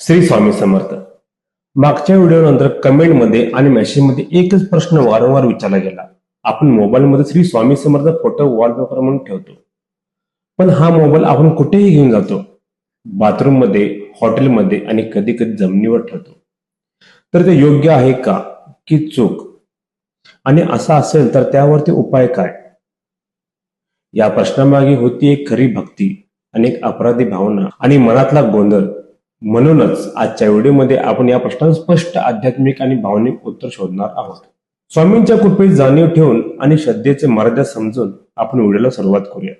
श्री स्वामी समर्थ. मागच्या व्हिडिओनंतर कमेंटमध्ये आणि मेसेजमध्ये एकच प्रश्न वारंवार विचारला गेला. आपण मोबाईलमध्ये श्री स्वामी समर्थ फोटो वॉलपेपर म्हणून ठेवतो, पण हा मोबाईल आपण कुठेही घेऊन जातो, बाथरूम मध्ये, हॉटेलमध्ये आणि कधी कधी जमिनीवर ठेवतो. तर ते योग्य आहे का की चूक? आणि असा असेल तर त्यावरती उपाय काय? या प्रश्नामागे होती एक खरी भक्ती, अनेक अपराधी भावना आणि मनातला गोंधळ. म्हणूनच आजच्या व्हिडिओमध्ये आपण या प्रश्नांना स्पष्ट आध्यात्मिक आणि भावनिक उत्तर शोधणार आहोत. स्वामींच्या कृपेची जाणीव ठेवून आणि श्रद्धेचे मर्यादा समजून आपण व्हिडिओला सुरुवात करूया.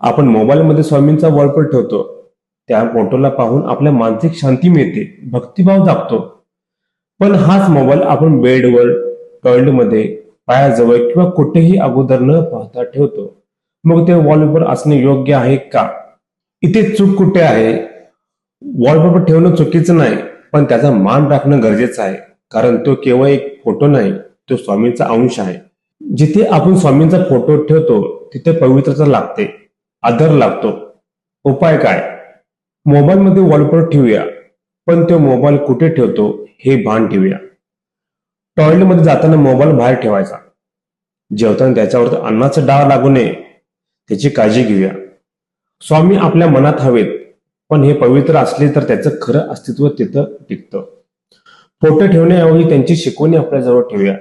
आपण मोबाईलमध्ये स्वामींचा वॉलपेपर ठेवतो, त्या फोटोला पाहून आपल्या मानसिक शांती मिळते, भक्तिभाव जागतो. पण हाच मोबाईल आपण बेडवर, टॉयलेटमध्ये, पायाजवळ किंवा कुठेही अगोदर न पाहता ठेवतो. मग ते वॉलपेपर असणे योग्य आहे का? इथे चूक कुठे आहे? वॉलपेपर ठेवणं चुकीचं नाही, पण त्याचा मान राखणं गरजेचं आहे. कारण तो केवळ एक फोटो नाही, तो स्वामींचा अंश आहे. जिथे आपण स्वामींचा फोटो ठेवतो तिथे पवित्रता लागते, आदर लागतो. उपाय काय? मोबाईलमध्ये वॉलपेपर ठेवूया, पण तो मोबाईल कुठे ठेवतो हे भान ठेवूया. टॉयलेटमध्ये जाताना मोबाईल बाहेर ठेवायचा. जेवताना त्याच्यावर अन्नाचा डाग लागू नये, त्याची काळजी घेऊया. स्वामी आपल्या मनात हवेत, पण हे पवित्र असले तर त्याचं खरं अस्तित्व तिथं टिकतं. फोटो ठेवण्याऐवजी त्यांची शिकवणी आपल्याजवळ ठेवूया.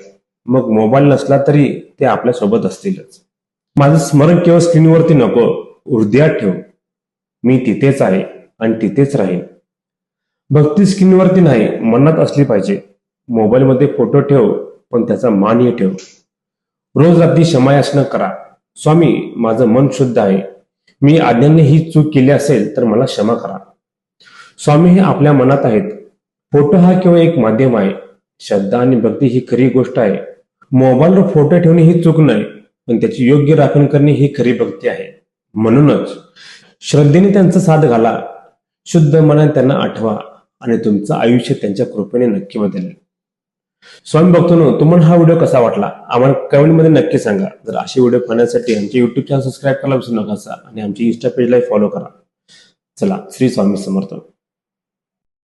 मग मोबाईल नसला तरी ते आपल्या सोबत असतीलच. माझं स्मरण केवळ स्क्रीनवरती नको, हृदयात ठेव. मी तिथेच आहे आणि तिथेच राहीन. भक्ती स्क्रीनवरती नाही, मनात असली पाहिजे. मोबाईलमध्ये फोटो ठेव, पण त्याचा मानही ठेव. रोज रात्री क्षमायाचना करा. स्वामी, माझं मन शुद्ध आहे. मी आज्ञाने ही चूक केली असेल तर मला क्षमा करा. स्वामी हे आपल्या मनात आहेत. फोटो हा केवळ एक माध्यम आहे. श्रद्धा आणि भक्ती ही खरी गोष्ट आहे. मोबाईलवर फोटो ठेवणे ही चूक नाही, पण त्याची योग्य राखण करणे ही खरी भक्ती आहे. म्हणूनच श्रद्धेने त्यांचा साथ घाला, शुद्ध मनाने त्यांना आठवा आणि तुमचं आयुष्य त्यांच्या कृपेने नक्की बदलेल. स्वामी भक्तांनो, तुम्हाला हा व्हिडिओ कसा वाटला आम्हाला कमेंटमध्ये नक्की सांगा. जर असे व्हिडिओ पाहण्यासाठी आमचे युट्यूब चॅनल सबस्क्राईब करायला विसरू नका आणि आमची इंस्टा पेजला फॉलो करा. चला, श्री स्वामी समर्थ.